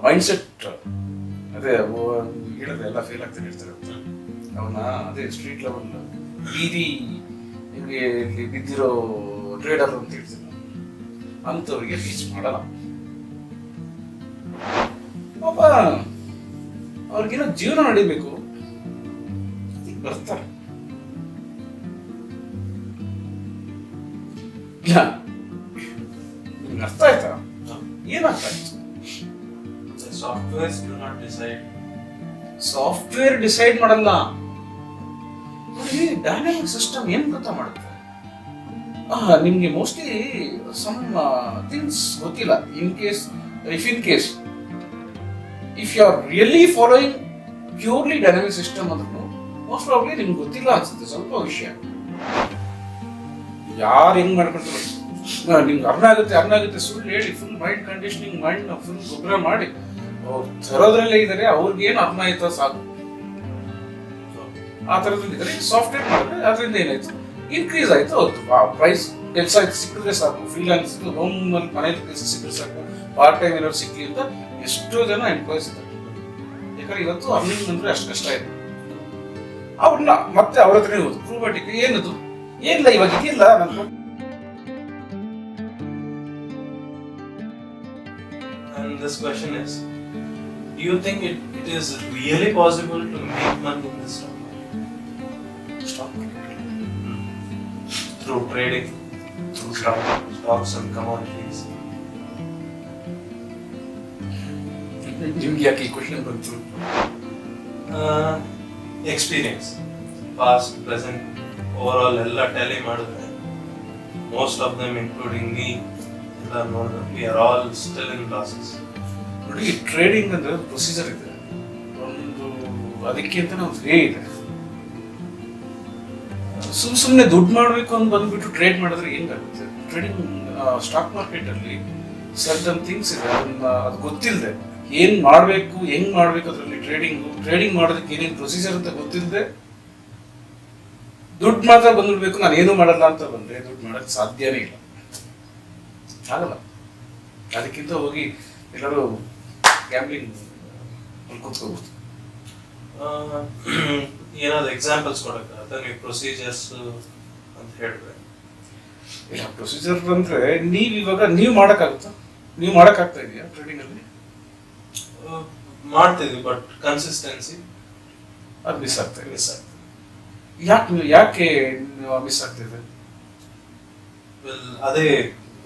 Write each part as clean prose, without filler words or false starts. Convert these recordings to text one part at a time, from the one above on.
Mindset ಅದೇ ಹೇಳಿದ್ರೆ ಎಲ್ಲ ಫೇಲ್ ಆಗ್ತಾನೆ ಇರ್ತಾರೆ ಅವನ ಅದೇ ಸ್ಟ್ರೀಟ್ ಲೆವೆಲ್ ಬೀದಿ ನಿಮಗೆ ಇಲ್ಲಿ ಬಿದ್ದಿರೋ ಟ್ರೇಡರ್ ಅಂತ ಹೇಳ್ತೀನಿ ಅಂಥವ್ರಿಗೆ ರೀಚ್ ಮಾಡಲ್ಲ. ಪಾಪ ಅವ್ರಿಗೇನೋ ಜೀವನ ನಡಿಬೇಕು ಬರ್ತಾರೆ. ಇಲ್ಲ ನಿಮ್ಗೆ ಅರ್ಥ ಆಯ್ತಾ? ಏನರ್ಥ ಆಯ್ತು? ಸಾಫ್ಟ್ವೇರ್ ಡಿಸೈಡ್ ಮಾಡಲ್ಲ. ಡೈನಾಮಿಕ್ ಸಿಸ್ಟಮ್ ಏನ್ ಗೊತ್ತಾ ಮಾಡುತ್ತೆ? ನಿಮ್ಗೆ ಮೋಸ್ಟ್ಲಿ ಸಮ್ ಥಿಂಗ್ಸ್ ಗೊತ್ತಿಲ್ಲ. If you are really following purely dynamic system ಅಂದ್ರೂ ಮೋಸ್ಟ್ ಪ್ರಾಬ್ಲಿ ನಿಮ್ಗೆ ಗೊತ್ತಿಲ್ಲ ಅನ್ಸುತ್ತೆ ಸ್ವಲ್ಪ ವಿಷಯ. ಯಾರು ಹೆಂಗ್ ಮಾಡ್ಕೊಳ್ತಾರೆ ನಿಮ್ಗೆ ಅರ್ಥ ಆಗುತ್ತೆ ಸುಳ್ಳು ಹೇಳಿ full mind conditioning mind full ಗೊಬ್ಬರ ಮಾಡಿ ಅವ್ರು ತರೋದ್ರಲ್ಲೇ ಇದ್ದಾರೆ. ಅವ್ರಿಗೇನು ಅರ್ಥ ಆಯ್ತಾ ಸಾಕು ಆ ಥರದ್ರಲ್ಲಿ ಸಾಫ್ಟ್ವೇರ್ ಮಾಡಿದ್ರೆ ಅದರಿಂದ ಏನಾಯ್ತು ಇನ್ಕ್ರೀಸ್ ಆಯ್ತು. ಹೌದು ಪ್ರೈಸ್ ಕೆಲಸ ಸಿಕ್ಕಿದ್ರೆ ಸಾಕು, ಫ್ರೀಲಾನ್ಸ್ ಹೋಮ್ ಮನೇಲಿ ಕೆಲಸ ಸಿಕ್ಕಿದ್ರೆ ಸಾಕು, ಪಾರ್ಟ್ ಟೈಮ್ ಏನಾದ್ರು ಸಿಕ್ಕಿ ಅಂತ ಎಷ್ಟೋ ಜನ ಎಂಪ್ಲಾಯ್ಸ್ ಇದ್ದಾರೆ. ಯಾಕಂದ್ರೆ ಇವತ್ತು ಅರ್ನಿಂಗ್ ಅಂದ್ರೆ ಅಷ್ಟು ಕಷ್ಟ ಇದೆ. ಅವ್ರನ್ನ ಮತ್ತೆ ಅವ್ರ ಹತ್ರ ಹೋದು ಪ್ರೂವ್ ಏನದು ಏನಿಲ್ಲ ಇವಾಗ ಇದೆಯಲ್ಲ ನನ್ನ. And this question is, do you think it is really possible to make money in this stock market? Through trading, through stocks and commodities? ನಿಮ್ಗೆ ಯಾಕೆ ಈ ಕ್ವಶನ್ ಬಂತು? Experience, past, present, overall ಎಲ್ಲ ಟ್ಯಾಲಿ ಮಾಡಿದ್ರೆ most of them including me ಎಲ್ಲ ನೋಡಿದ್ರೆ we are all still in losses. ನೋಡಿ trading ಅಂದ್ರೆ ಪ್ರೊಸೀಜರ್ ಇದೆ, ಒಂದು ಅದಕ್ಕೆ ಅಂತ ಒಂದು ವೇ ಇದೆ. ಸುಮ್ಮನೆ ದುಡ್ಡು ಮಾಡಬೇಕು ಅಂತ ಬಂದ್ಬಿಟ್ಟು ಟ್ರೇಡ್ ಮಾಡಿದ್ರೆ ಏನಾಗುತ್ತೆ? ಟ್ರೇಡಿಂಗ್ ಸ್ಟಾಕ್ ಮಾರ್ಕೆಟ್ ಅಲ್ಲಿ ಸರ್ಟನ್ ಥಿಂಗ್ಸ್ ಇದೆ, ಅದು ಗೊತ್ತಿಲ್ಲದೆ ಏನ್ ಮಾಡ್ಬೇಕು ಹೆಂಗ್ ಮಾಡ್ಬೇಕು ಅದರಲ್ಲಿ ಟ್ರೇಡಿಂಗ್ ಮಾಡೋದಕ್ಕೆ ಏನೇನು ಪ್ರೊಸೀಜರ್ ಅಂತ ಗೊತ್ತಿಲ್ಲದೆ ದುಡ್ಡು ಮಾತ್ರ ಬಂದ್ಬಿಡ್ಬೇಕು ನಾನು ಏನು ಮಾಡಲ್ಲ ಅಂತ ಬಂದ್ರೆ ದುಡ್ಡು ಮಾಡಕ್ ಸಾಧ್ಯನೇ ಇಲ್ಲ, ಆಗಲ್ಲ. ಅದಕ್ಕಿಂತ ಹೋಗಿ ಎಲ್ಲರೂ ಗ್ಯಾಮ್ಲಿಂಗ್ ಕೂತ್ಕೋಬಹುದು. ಏನಾದ್ರು ಎಕ್ಸಾಂಪಲ್ಸ್ ಕೊಡಕ್ಕಾಗತ್ತಾ ನೀವು ಪ್ರೊಸೀಜರ್ಸ್ ಅಂತ ಹೇಳಿದ್ರೆ? ಇಲ್ಲ, ಪ್ರೊಸೀಜರ್ ಅಂದ್ರೆ ನೀವು ಮಾಡಕ್ಕಾಗುತ್ತಾ? ನೀವು ಮಾಡಕ್ಕಾಗ್ತಾ ಇದೆಯಾ ಟ್ರೇಡಿಂಗ್ ಅಲ್ಲಿ? ಮಾಡ್ತಿದ್ವಿ, ಬಟ್ ಕನ್ಸಿಸ್ಟೆನ್ಸಿ ಅದು ಮಿಸ್ ಆಗ್ತದೆ. ಯಾಕೆ ಮಿಸ್ ಆಗ್ತಿದೆ? ಅದೇ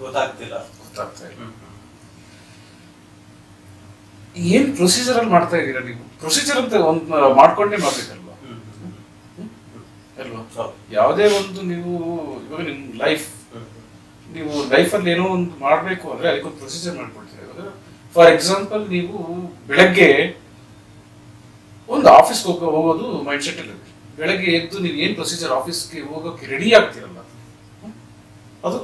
ಗೊತ್ತಾಗ್ತಾ ಇಲ್ಲ. ಏನ್ ಪ್ರೊಸೀಜರ್ ಅಲ್ಲಿ ಮಾಡ್ತಾ ಇದ್ದೀರಾ ನೀವು? ಪ್ರೊಸೀಜರ್ ಅಂತ ಒಂದು ಮಾಡ್ಕೊಂಡೇ ಮಾಡ್ಬೇಕಲ್ವಾ ಅಲ್ವಾ? ಯಾವುದೇ ಒಂದು ನೀವು ಇವಾಗ ನಿಮ್ ನೀವು ಲೈಫಲ್ಲಿ ಏನೋ ಒಂದು ಮಾಡ್ಬೇಕು ಅಂದ್ರೆ ಅದಕ್ಕೊಂದು ಪ್ರೊಸೀಜರ್ ಮಾಡ್ಕೊಳ್ತೀರಾ. ಇವಾಗ ಫಾರ್ ಎಕ್ಸಾಂಪಲ್ ನೀವು ಬೆಳಗ್ಗೆ ಒಂದು ಆಫೀಸ್ಗೆ ಹೋಗೋದು ಮೈಂಡ್ ಸೆಟ್ ಅಲ್ಲಿ. ಬೆಳಗ್ಗೆ ಎದ್ದು ನೀವು ಏನ್ ಪ್ರೊಸೀಜರ್ ಆಫೀಸ್ಗೆ ಹೋಗೋಕೆ ರೆಡಿ ಆಗ್ತಿರಲ್ಲ,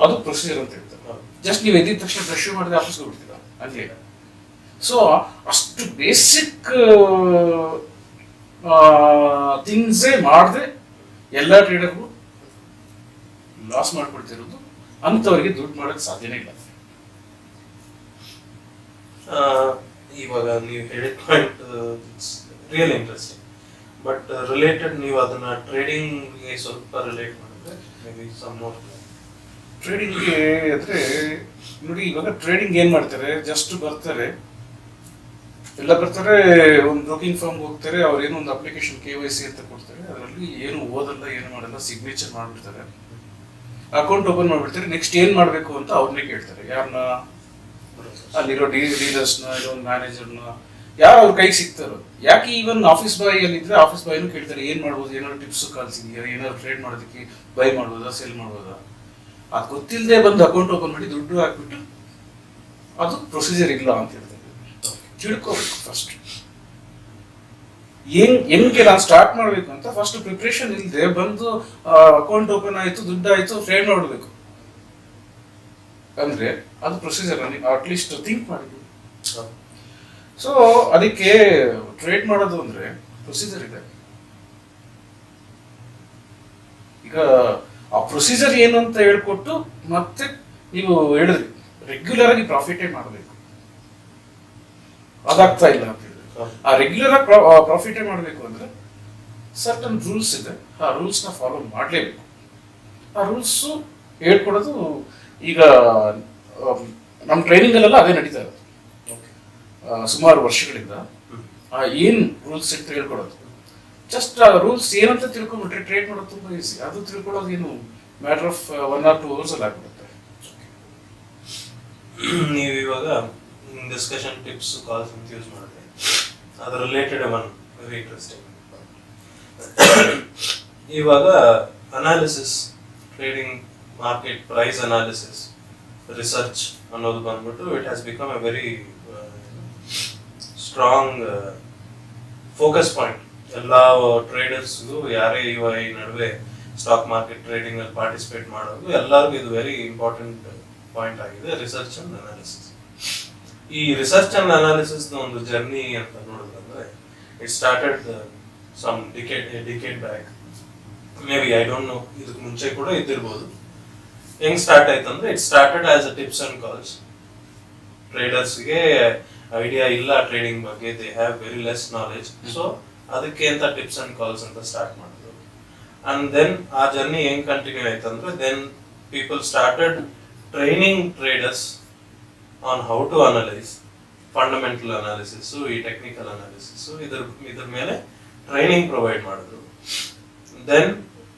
ಅದು ಪ್ರೊಸೀಜರ್ ಅಂತ ಹೇಳ್ತಾರೆ. ಜಸ್ಟ್ ನೀವು ಎದ್ದಿದ ತಕ್ಷಣ ಬ್ರಷ್ ಮಾಡಿದ್ರೆ ಆಫೀಸ್ಗೆ ಹೋಗ್ಬಿಡ್ತೀರಾ ಅಲ್ಲಿ. ಸೊ ಅಷ್ಟು ಬೇಸಿಕ್ ಥಿಂಗ್ಸೇ ಮಾಡದೆ ಎಲ್ಲ ಟ್ರೇಡರ್ಗಳು ಲಾಸ್ ಮಾಡ್ಕೊಳ್ತಿರೋದು. ಅಂಥವ್ರಿಗೆ ದುಡ್ಡು ಮಾಡೋಕ್ಕೆ ಸಾಧ್ಯನೇ ಇಲ್ಲ. ಇವಾಗ ನೀವು ಹೇಳಿದ point real interesting, but related ನೀವು ಅದನ್ನ ಟ್ರೇಡಿಂಗ್ಗೆ ಸ್ವಲ್ಪ ರಿಲೇಟ್ ಮಾಡಿದ್ರೆ ಮೇಬಿ ಸಮ್ ಮೋರ್. ಟ್ರೇಡಿಂಗ್ಗೆ ಅಂದ್ರೆ ನೋಡಿ, ಇವಾಗ ಟ್ರೇಡಿಂಗ್ ಏನ್ ಮಾಡ್ತಾರೆ, ಜಸ್ಟ್ ಬರ್ತಾರೆ ಒಂದು ಬ್ರೋಕಿಂಗ್ ಫರ್ಮ್ ಹೋಗ್ತಾರೆ, ಅವ್ರು ಏನೋ ಒಂದು ಅಪ್ಲಿಕೇಶನ್ KYC ಅಂತ ಕೊಡ್ತಾರೆ, ಅದರಲ್ಲಿ ಏನು ಓದಲ್ಲ ಏನು ಮಾಡಲ್ಲ, ಸಿಗ್ನೇಚರ್ ಮಾಡ್ಬಿಡ್ತಾರೆ, ಅಕೌಂಟ್ ಓಪನ್ ಮಾಡ್ಬಿಡ್ತಾರೆ. ನೆಕ್ಸ್ಟ್ ಏನ್ ಮಾಡ್ಬೇಕು ಅಂತ ಅವ್ರನ್ನೇ ಕೇಳ್ತಾರೆ. ಯಾರನ್ನ? ಅಲ್ಲಿರೋ ಡೀಲರ್ಸ್ನ, ಇರೋ ಮ್ಯಾನೇಜರ್ನ, ಯಾರು ಅವ್ರ ಕೈಗೆ ಸಿಗ್ತಾರೋ. ಯಾಕೆ ಈವನ್ ಆಫೀಸ್ ಬಾಯ್ ಅಲ್ಲಿ ಇದ್ರೆ ಆಫೀಸ್ ಬಾಯ್ನು ಕೇಳ್ತಾರೆ ಏನ್ ಮಾಡ್ಬೋದು, ಏನಾದ್ರು ಟಿಪ್ಸ್ ಕಲ್ಸಿದೀಯಾ, ಏನಾದ್ರು ಟ್ರೇಡ್ ಮಾಡೋದಕ್ಕೆ, ಬೈ ಮಾಡ್ಬೋದಾ, ಸೇಲ್ ಮಾಡ್ಬೋದಾ? ಅದು ಗೊತ್ತಿಲ್ಲದೆ ಬಂದು ಅಕೌಂಟ್ ಓಪನ್ ಮಾಡಿ ದುಡ್ಡು ಹಾಕ್ಬಿಟ್ಟು ಅದು ಪ್ರೊಸೀಜರ್ ಇಲ್ಲ ಅಂತ ಹೇಳ್ತಾರೆ. ತಿಳ್ಕೋಬೇಕು ಫಸ್ಟ್ ಹೆಂಗೆ ನಾನು ಸ್ಟಾರ್ಟ್ ಮಾಡ್ಬೇಕು ಅಂತ. ಫಸ್ಟ್ ಪ್ರಿಪ್ರೇಷನ್ ಇಲ್ಲದೆ ಬಂದು ಅಕೌಂಟ್ ಓಪನ್ ಆಯ್ತು, ದುಡ್ಡು ಆಯ್ತು, ಟ್ರೇಡ್ ಮಾಡಬೇಕು ಅಂದ್ರೆ ಅದು ಪ್ರೊಸೀಜರ್ ಅಟ್ಲೀಸ್ಟ್ ಥಿಂಕ್ ಮಾಡಿದ್ವಿ. ಸೊ ಅದಕ್ಕೆ ಟ್ರೇಡ್ ಮಾಡೋದು ಅಂದ್ರೆ ಪ್ರೊಸೀಜರ್ ಇದೆ. ಈಗ ಆ ಪ್ರೊಸೀಜರ್ ಏನು ಅಂತ ಹೇಳ್ಕೊಟ್ಟು ಮತ್ತೆ ನೀವು ಹೇಳಿದ್ರಿ ರೆಗ್ಯುಲರ್ ಆಗಿ ಪ್ರಾಫಿಟೇ ಮಾಡಬೇಕು. ಅದಾಗ್ತಾ ಇಲ್ಲ ಅಂತ ಹೇಳಿದ್ರೆ ಆ ರೆಗ್ಯುಲರ್ ಆಗಿ ಪ್ರಾಫಿಟೇ ಮಾಡಬೇಕು ಅಂದ್ರೆ ಸರ್ಟನ್ ರೂಲ್ಸ್ ಇದೆ, ಆ ರೂಲ್ಸ್ನ ಫಾಲೋ ಮಾಡಲೇಬೇಕು. ಆ ರೂಲ್ಸು ಹೇಳ್ಕೊಡೋದು ಈಗ ನಮ್ಮ ಟ್ರೈನಿಂಗಲ್ಲೆಲ್ಲ ಅದೇ ನಡೀತಾ ಇರೋದು ಸುಮಾರು ವರ್ಷಗಳಿಂದ. ಏನು ರೂಲ್ಸ್ ಅಂತ ಹೇಳ್ಕೊಡೋದು, ಜಸ್ಟ್ ಆ ರೂಲ್ಸ್ ಏನಂತ ತಿಳ್ಕೊಂಡ್ಬಿಟ್ರೆ ಟ್ರೇಡ್ ಮಾಡೋದು ತುಂಬ ಈಸಿ. ಅದು ತಿಳ್ಕೊಳ್ಳೋದು ಏನು ಮ್ಯಾಟರ್ ಆಫ್ 1 or 2 hours ಅಲ್ಲಿ ಆಗ್ಬಿಡುತ್ತೆ. ನೀವು ಇವಾಗ ಡಿಸ್ಕಷನ್ ಟಿಪ್ಸ್ ಕಾಲ್ಸ್ ಅಂತ ಯೂಸ್ ಮಾಡಿದ್ರೆ ಅದರ ರಿಲೇಟೆಡ್ ಒನ್ ವೆರಿ ಇಂಟ್ರೆಸ್ಟಿಂಗ್. ಇವಾಗ analysis, trading market price analysis, research ಅನ್ನೋದು ಬಂದ್ಬಿಟ್ಟು it has become a very strong focus point. ಎಲ್ಲ ಟ್ರೇಡರ್ಸ್ಗೂ ಯಾರೇ ಈ ನಡುವೆ ಸ್ಟಾಕ್ ಮಾರ್ಕೆಟ್ ಟ್ರೇಡಿಂಗ್ ಅಲ್ಲಿ ಪಾರ್ಟಿಸಿಪೇಟ್ ಮಾಡೋದು ಎಲ್ಲರಿಗೂ ಇದು ವೆರಿ ಇಂಪಾರ್ಟೆಂಟ್ ಪಾಯಿಂಟ್ ಆಗಿದೆ, ರಿಸರ್ಚ್ ಅಂಡ್ ಅನಾಲಿಸಿಸ್. ಈ ರಿಸರ್ಚ್ ಅಂಡ್ ಅನಾಲಿಸಿಸ್ ಒಂದು ಜರ್ನಿ ಅಂತ ನೋಡಿದ್ರೆ it started some decade back, maybe I don't no, ಇದಕ್ಕೆ ಮುಂಚೆ ಕೂಡ ಇದ್ದಿರ್ಬೋದು. ಹೆಂಗ್ ಸ್ಟಾರ್ಟ್ ಆಯ್ತು ಅಂದ್ರೆ it started as a tips and calls. ಟ್ರೇಡರ್ಸ್ಗೆ ಐಡಿಯಾ ಇಲ್ಲ ಟ್ರೇಡಿಂಗ್ ಬಗ್ಗೆ, they have very less knowledge, so ಅದಕ್ಕೆ ಅಂತ ಟಿಪ್ಸ್ ಅಂಡ್ ಕಾಲ್ಸ್ ಅಂತ ಸ್ಟಾರ್ಟ್ ಮಾಡಿದ್ರು. ಅಂಡ್ ದೆನ್ ಆ ಜರ್ನಿ ಹೆಂಗ್ ಕಂಟಿನ್ಯೂ ಆಯ್ತು ಅಂದ್ರೆ then people started training traders on how to analyse, fundamental analysis, ಈ ಟೆಕ್ನಿಕಲ್ ಅನಾಲಿಸಿಸ್, ಇದ್ರ ಮೇಲೆ ಟ್ರೈನಿಂಗ್ ಪ್ರೊವೈಡ್ ಮಾಡಿದ್ರು. ದೆನ್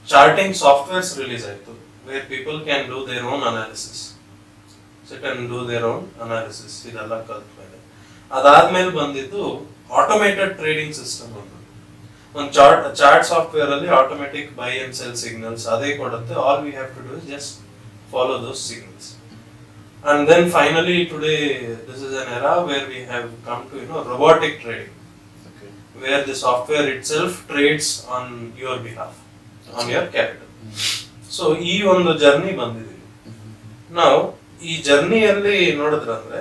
ಚಾರ್ಟಿಂಗ್ ಸಾಫ್ಟ್ವೇರ್ಸ್ ರಿಲೀಸ್ ಆಯ್ತು where people can do their own analysis, sit and do their own analysis. ಇದೆಲ್ಲ ಕಲ್ತ ಮೇಲೆ ಅದಾದ್ಮೇಲೆ ಬಂದಿದ್ದು ಆಟೋಮೇಟೆಡ್ ಟ್ರೇಡಿಂಗ್ ಸಿಸ್ಟಮ್. ಒಂದು ಚಾರ್ಟ್ ಸಾಫ್ಟ್ವೇರ್ ಅಲ್ಲಿ automatic buy and sell signals ಅದೇ ಕೊಡುತ್ತೆ. All we have to do is just follow those signals. And then finally today this is an era where we have come to robotic trading, where the software itself trades on your behalf, on your capital. So ಈ ಒಂದು journey ಬಂದಿದ್ದೀವಿ. ನಾವು ಈ ಜರ್ನಿಯಲ್ಲಿ ನೋಡಿದ್ರೆ ಅಂದ್ರೆ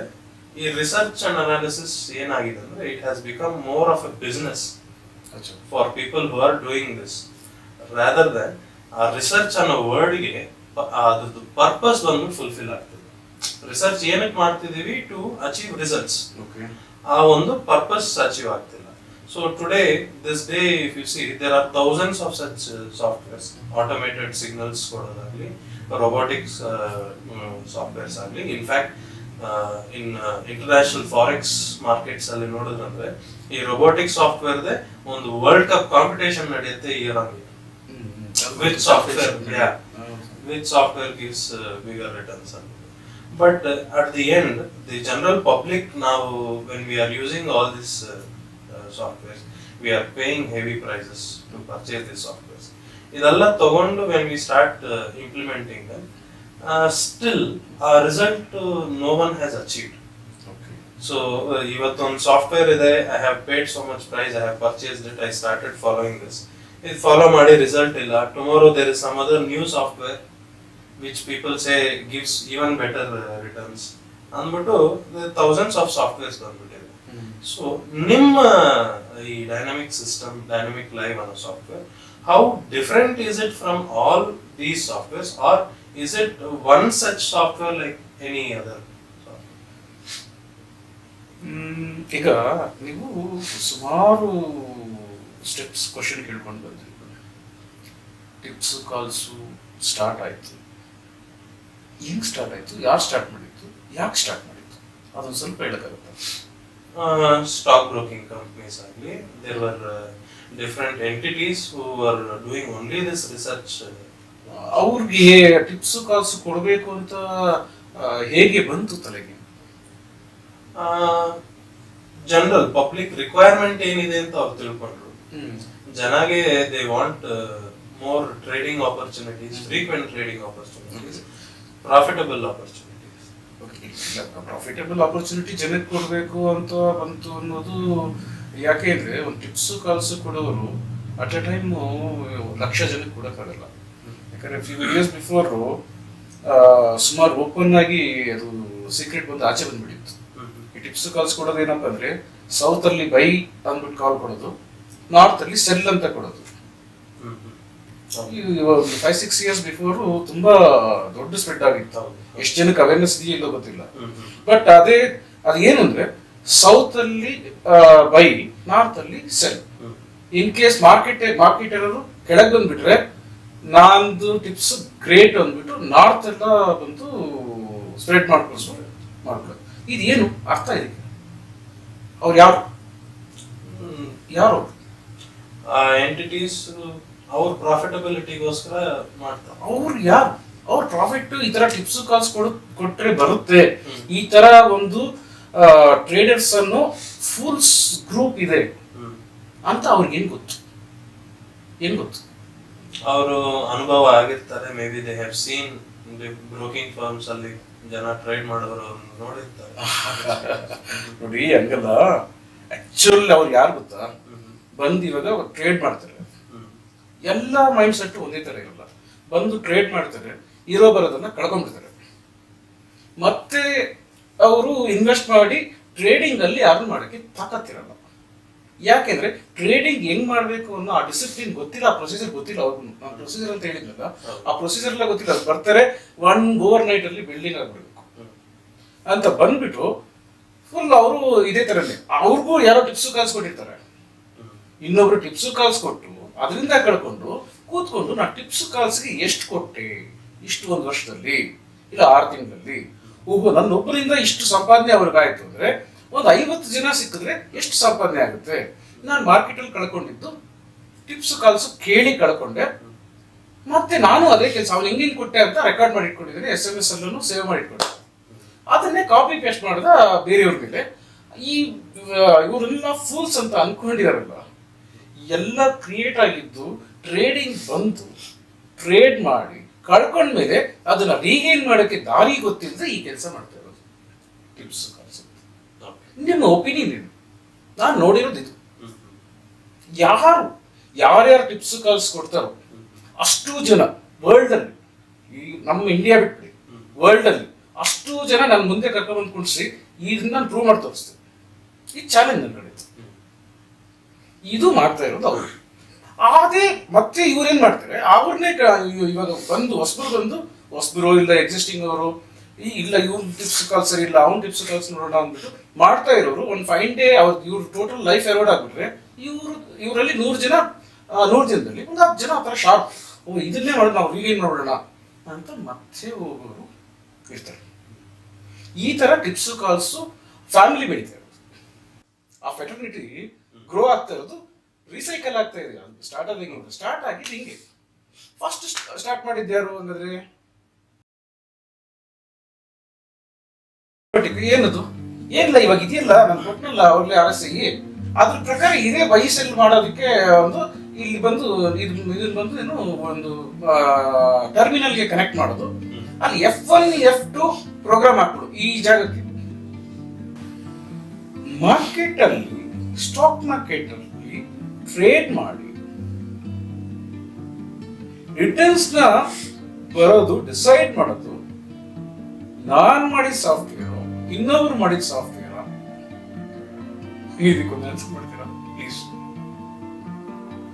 ಈ research and analysis ಏನಾಗಿದೆ ಅಂದ್ರೆ it has become more of A business for people who are doing this, rather than ಆ ರಿಸರ್ಚ್ ಅನ್ನೋ ವರ್ಡ್ಗೆ ಅದ್ರದ್ದು ಪರ್ಪಸ್ ಬಂದು ಫುಲ್ಫಿಲ್ ಆಗ್ತದೆ. ರಿಸರ್ಚ್ ಏನಕ್ಕೆ ಮಾಡ್ತಿದೀವಿ? To achieve results. ಆ ಒಂದು ಪರ್ಪಸ್ ಅಚೀವ್ ಆಗ್ತಿಲ್ಲ. So today this day if you see there are thousands of such softwares, automated signals ಕೊಡೋದಾಗ್ಲಿ, robotics ಸಾಫ್ಟ್ವೇರ್ಸ್ ಆಗಲಿ. In fact in international forex markets ಅಲ್ಲಿ ನೋಡಿದ್ರೆ ಈ robotics ಸಾಫ್ಟ್ವೇರ್ದೆ ಒಂದು ವರ್ಲ್ಡ್ ಕಪ್ ಕಾಂಪಿಟೇಷನ್ ನಡೆಯುತ್ತೆ year on year. Which software gives bigger returns. But at the end, the general public now, when we are using all these softwares, we are paying heavy prices to purchase these softwares. Idalla togondu when we start implementing them, still a result no one has achieved. Okay. So ivattu on software ide, I have paid so much price, I have purchased it, I started following this. If follow ಮಾಡಿ result illa, tomorrow there is some other new software which people say gives even better returns. ಅಂದ್ಬಿಟ್ಟು thousands of softwares ಬಂದ್ಬಿಟ್ಟಿದೆ. So ನಿಮ್ಮ ಈ dynamic system, dynamic live ಅನ್ನೋ software, how different is it from all these softwares, or is it one such software like any other? ಈಗ ನೀವು ಸುಮಾರು steps question ಕೇಳ್ಕೊಂಡು ಬಂದ್ರಿ. ಟಿಪ್ಸ್ ಕಾಲ್ಸು ಸ್ಟಾರ್ಟ್ ಆಯ್ತು. ಹೆಂಗ್ ಸ್ಟಾರ್ಟ್ ಆಯ್ತು? ಯಾರು ಸ್ಟಾರ್ಟ್ ಮಾಡಿತ್ತು? ಯಾಕೆ ಸ್ಟಾರ್ಟ್ ಮಾಡಿತ್ತು? ಅದೊಂದು ಸ್ವಲ್ಪ ಹೇಳಕ್ಕಾಗುತ್ತಾ? ಸ್ಟಾಕ್ ಬ್ರೋಕಿಂಗ್ ಕಂಪನೀಸ್ ಆಗಲಿ, there were different entities who are doing only this research. ಅವ್ರಿಗೆ ಟಿಪ್ಸ್ ಕಾಲ್ಸ್ ಕೊಡಬೇಕು ಅಂತ ಹೇಗೆ ಬಂತು ತಲೆಗೆ? ಜನರಲ್ ಪಬ್ಲಿಕ್ ರಿಕ್ವೈರ್ಮೆಂಟ್ ಏನಿದೆ ಅಂತ ಅವ್ರು ತಿಳ್ಕೊಂಡ್ರು. ಜನಗೆ they want more trading opportunities, frequent trading opportunities, profitable opportunities. Okay, profitable opportunity ಜನಕ್ಕೆ ಕೊಡಬೇಕು ಅಂತ ಬಂತು ಅನ್ನೋದು ಯಾಕೆ ಅಂದ್ರೆ, ಒಂದು ಟಿಪ್ಸ್ ಕಾಲ್ಸ್ ಕೊಡೋರು ಅಟ್ ಎ ಟೈಮ್ 1,00,000 ಜನಕ್ಕೆ ಕೊಡೋಕ್ಕಾಗಲ್ಲ. ಯಾಕಂದ್ರೆ ಫ್ಯೂ ಇಯರ್ಸ್ ಬಿಫೋರ್ ಸುಮಾರು ಓಪನ್ ಆಗಿ ಅದು ಸೀಕ್ರೆಟ್ ಬಂದು ಆಚೆ ಬಂದ್ಬಿಟ್ಟಿತ್ತು. ಈ ಟಿಪ್ಸ್ ಕಾಲ್ಸ್ ಕೊಡೋದು ಏನಪ್ಪ ಅಂದ್ರೆ, ಸೌತ್ ಅಲ್ಲಿ ಬೈ ಅಂದ್ಬಿಟ್ಟು ಕಾಲ್ ಕೊಡೋದು, ನಾರ್ತ್ ಅಲ್ಲಿ ಸೆಲ್ ಅಂತ ಕೊಡೋದು. 5-6 years ಬಿಫೋರ್ ತುಂಬಾ ದೊಡ್ಡ ಸ್ಪ್ರೆಡ್ ಆಗಿತ್ತು. ಎಷ್ಟು ಜನಕ್ಕೆ ಅವೇರ್ನೆಸ್ ಇದೆಯೋ ಗೊತ್ತಿಲ್ಲ. ಬಟ್ ಅದು ಏನು ಅಂದ್ರೆ, ಸೌತ್ ಅಲ್ಲಿ ಬೈ, ನಾರ್ತ್ ಅಲ್ಲಿ ಸೆಲ್. ಇನ್ ಕೇಸ್ ಮಾರ್ಕೆಟ್ ಏನಾದ್ರು ಕೆಳಗೆ ಬಂದ್ಬಿಟ್ರೆ ನಂದು ಟಿಪ್ಸ್ ಗ್ರೇಟ್ ಅಂದ್ಬಿಟ್ಟು ನಾರ್ತ್ ಎಲ್ಲ ಬಂದು ಸ್ಪ್ರೆಡ್ ಮಾಡ್ಕೊಳ್ಳೋದು. ಇದು ಏನು ಅರ್ಥ ಇದಕ್ಕೆ? ಅವ್ರು ಯಾರು ಎಂಟಿಟೀಸ್ ಅವ್ರ ಪ್ರಾಫಿಟಬಿಲಿಟಿಗೋಸ್ಕರ ಮಾಡ್ತಾರೆ. ಅವ್ರು ಯಾರು? ಅವ್ರ ಪ್ರಾಫಿಟ್ ಈ ತರ ಟಿಪ್ಸ್ ಕಾಲ್ಸ್ ಕೊಟ್ರೆ ಬರುತ್ತೆ, ಈ ತರ ಒಂದು ಟ್ರೇಡರ್ಸ್ ಅನ್ನು ಫೂಲ್ಸ್ ಗ್ರೂಪ್ ಇದೆ ಅಂತ ಅವ್ರಿಗೆ ಏನ್ ಗೊತ್ತು? ಅವರು ಅನುಭವ ಆಗಿರ್ತಾರೆ. May be they have seen broking firms ಅಲ್ಲಿ ಜನ ಟ್ರೇಡ್ ಮಾಡೋರು ನೋಡಿರ್ತಾರೆ. ನೋಡಿ ಹಂಗಲ್ಲ, ಆಕ್ಚುಲ್ ಅವ್ರು ಯಾರು ಗೊತ್ತಾ? ಬಂದು ಇವಾಗ ಟ್ರೇಡ್ ಮಾಡ್ತಾರೆ, ಎಲ್ಲ ಮೈಂಡ್ ಸೆಟ್ ಒಂದೇ ತರ ಇರಲ್ಲ. ಬಂದು ಟ್ರೇಡ್ ಮಾಡ್ತಾರೆ, ಇರೋ ಬರೋದನ್ನ ಕಳ್ಕೊಂಡ್ಬಿಡ್ತಾರೆ. ಮತ್ತೆ ಅವರು ಇನ್ವೆಸ್ಟ್ ಮಾಡಿ ಟ್ರೇಡಿಂಗ್ ಅಲ್ಲಿ ಯಾರು ಮಾಡಕ್ಕೆ ತಾಕತ್ತಿರಲ್ಲ. ಯಾಕೆಂದ್ರೆ ಟ್ರೇಡಿಂಗ್ ಹೆಂಗ್ ಮಾಡ್ಬೇಕು ಅನ್ನೋ ಆ ಡಿಸಿಪ್ಲಿನ್ ಗೊತ್ತಿಲ್ಲ, ಆ ಪ್ರೊಸೀಜರ್ ಗೊತ್ತಿಲ್ಲ ಅವ್ರಿಗೂ. ನಾನು ಪ್ರೊಸೀಜರ್ ಅಂತ ಹೇಳಿದ್ನಲ್ಲ, ಆ ಪ್ರೊಸೀಜರ್ ಎಲ್ಲ ಗೊತ್ತಿಲ್ಲ. ಬರ್ತಾರೆ, ಓವರ್ ನೈಟ್ ಅಲ್ಲಿ ಬಿಲ್ಡಿಂಗ್ ಆಗ್ಬಿಡ್ಬೇಕು ಅಂತ ಬಂದ್ಬಿಟ್ಟು ಫುಲ್ ಅವರು ಇದೇ ತರನೇ ಅವ್ರಿಗೂ ಯಾರೋ ಟಿಪ್ಸ್ ಕಳ್ಸ್ಕೊಟ್ಟಿರ್ತಾರೆ. ಇನ್ನೊಬ್ರು ಟಿಪ್ಸ್ ಕಳ್ಸ್ಕೊಟ್ಟು ಅದರಿಂದ ಕಳ್ಕೊಂಡು ಕೂತ್ಕೊಂಡು ನಾ ಟಿಪ್ಸ್ ಕಾಲ್ಸ್ಗೆ ಎಷ್ಟು ಕೊಟ್ಟೆ, ಇಷ್ಟು ಒಂದು ವರ್ಷದಲ್ಲಿ ಇಲ್ಲ 6 ತಿಂಗಳಲ್ಲಿ, ನನ್ನೊಬ್ಬರಿಂದ ಇಷ್ಟು ಸಂಪಾದನೆ ಅವ್ರಿಗಾಯ್ತು ಅಂದ್ರೆ ಒಂದು 50 ಜನ ಸಿಕ್ಕಿದ್ರೆ ಎಷ್ಟು ಸಂಪಾದನೆ ಆಗುತ್ತೆ? ನಾನು ಮಾರ್ಕೆಟಲ್ಲಿ ಕಳ್ಕೊಂಡಿದ್ದು ಟಿಪ್ಸ್ ಕಾಲ್ಸ್ ಕೇಳಿ ಕಳ್ಕೊಂಡೆ. ಮತ್ತೆ ನಾನು ಅದೇ ಕೆಲಸ ಅವ್ನು ಹೆಂಗಿಂಗ್ ಕೊಟ್ಟೆ ಅಂತ ರೆಕಾರ್ಡ್ ಮಾಡಿ ಇಟ್ಕೊಂಡಿದ್ದೀನಿ, SMS ಅಲ್ಲೂ ಸೇವ್ ಮಾಡಿ ಇಟ್ಕೊಂಡಿದ್ದೆ. ಅದನ್ನೇ ಕಾಪಿ ಪೇಸ್ಟ್ ಮಾಡಿದ ಬೇರೆಯವ್ರ ಮೇಲೆ. ಇವರೆಲ್ಲ ಫೂಲ್ಸ್ ಅಂತ ಅನ್ಕೊಂಡಿದಾರಲ್ಲ, ಎಲ್ಲ ಕ್ರಿಯೇಟ್ ಆಗಿದ್ದು ಟ್ರೇಡಿಂಗ್ ಬಂದು ಟ್ರೇಡ್ ಮಾಡಿ ಕಳ್ಕೊಂಡ್ಮೇಲೆ ಅದನ್ನ ರೀಗೇನ್ ಮಾಡೋಕ್ಕೆ ದಾರಿ ಗೊತ್ತಿಲ್ಲದೆ ಈ ಕೆಲಸ ಮಾಡ್ತಾ ಇರೋದು ಟಿಪ್ಸ್ ಕಾಲ್ಸ್. ನಿಮ್ಮ ಒಪಿನಿಯನ್ ಏನು? ನಾನು ನೋಡಿರೋದು ಇದು. ಯಾರ್ಯಾರು ಟಿಪ್ಸ್ ಕಾಲ್ಸ್ ಕೊಡ್ತಾರೋ ಅಷ್ಟು ಜನ ವರ್ಲ್ಡ್ ಅಲ್ಲಿ, ಈ ನಮ್ಮ ಇಂಡಿಯಾ ಬಿಟ್ಬಿಡಿ, ವರ್ಲ್ಡ್ ಅಲ್ಲಿ ಅಷ್ಟು ಜನ ನನ್ನ ಮುಂದೆ ಕರ್ಕೊಂಡ್ಬಂದು ಕುಣಿಸಿ ಇದನ್ನ ನಾನು ಪ್ರೂವ್ ಮಾಡಿ ತೋರಿಸ್ತೀನಿ. ಈ ಚಾಲೆಂಜ್ ನನ್ನ ಕಡೆ ಇದು ಮಾಡ್ತಾ ಇರೋದು ಅವರು. ಅದೇ ಮತ್ತೆ ಇವ್ರೇನ್ ಮಾಡ್ತಾರೆ, ಅವ್ರನ್ನೇ ಇವಾಗ ಬಂದು ಹೊಸಬರು ಇಲ್ಲ ಎಕ್ಸಿಸ್ಟಿಂಗ್ ಅವರು ಇಲ್ಲ ಇವ್ರ ಟಿಪ್ಸ್ ಕಾಲ್ ಸರಿ ಇಲ್ಲ, ಅವ್ನ ಟಿಪ್ಸ್ ಕಾಲ್ಸ್ ನೋಡೋಣ ಅಂದ್ಬಿಟ್ಟು ಮಾಡ್ತಾ ಇರೋರು ಒಂದು ಫೈನ್ ಡೇ ಇವ್ರ ಟೋಟಲ್ ಲೈಫ್ ಎರೋಡ್ ಆಗ್ಬಿಟ್ರೆ ಇವರಲ್ಲಿ 100 ಜನದಲ್ಲಿ ಒಂದು 10 ಜನ ಆ ಥರ ಶಾರ್ಪ್, ಇದನ್ನೇ ಮಾಡೋದು ನಾವು ಈಗೇನು ನೋಡೋಣ ಅಂತ ಮತ್ತೆ ಹೋಗೋರು ಇರ್ತಾರೆ. ಈ ತರ ಟಿಪ್ಸ್ ಕಾಲ್ಸ್ ಫ್ಯಾಮಿಲಿ ಬೆಳೀತಾ ಇರೋದು. ಆ ಫೆಟರ್ನಿಟಿ ಗ್ರೋ ಆಗ್ತಾ ಇರೋದು, ರೀಸೈಕಲ್ ಆಗ್ತಾ ಇದೆ. ಸ್ಟಾರ್ಟ್ ಆಗಿದ್ದು ಹಿಂಗೆ. ಫಸ್ಟ್ ಸ್ಟಾರ್ಟ್ ಮಾಡಿದ್ದು ಯಾರು ಅಂದ್ರೆ ಏನದು ಏನಿಲ್ಲ, ಇವಾಗ ಇದೆಯಲ್ಲ ನಾನು ಕೊಟ್ಟನಲ್ಲ ಅವ್ರಲ್ಲಿ RSI, ಅದ್ರ ಪ್ರಕಾರ ಇದೇ ಬೈ ಸೆಲ್ ಮಾಡೋದಕ್ಕೆ ಒಂದು ಇಲ್ಲಿ ಬಂದು ಇದನ್ನ ಬಂದು ಏನು ಒಂದು ಟರ್ಮಿನಲ್ಗೆ ಕನೆಕ್ಟ್ ಮಾಡೋದು, ಅಲ್ಲಿ F1 F2 ಪ್ರೋಗ್ರಾಮ್ ಹಾಕ್ಬಿಡು ಈ ಜಾಗಕ್ಕೆ. ಮಾರ್ಕೆಟ್ ಅಲ್ಲಿ, ಸ್ಟಾಕ್ ಮಾರ್ಕೆಟ್ ಅಲ್ಲಿ ಟ್ರೇಡ್ ಮಾಡಿ ರಿಟರ್ನ್ಸ್ ನ ಬರೋದು ಡಿಸೈಡ್ ಮಾಡೋದು ನಾನ್ ಮಾಡಿದ ಸಾಫ್ಟ್ವೇರ್, ಇನ್ನೊಬ್ರು ಮಾಡಿದ ಸಾಫ್ಟ್ವೇರ್, ಇದಕ್ಕೊಂದು ಆನ್ಸರ್ ಮಾಡ್ತೀರಾ ಪ್ಲೀಸ್?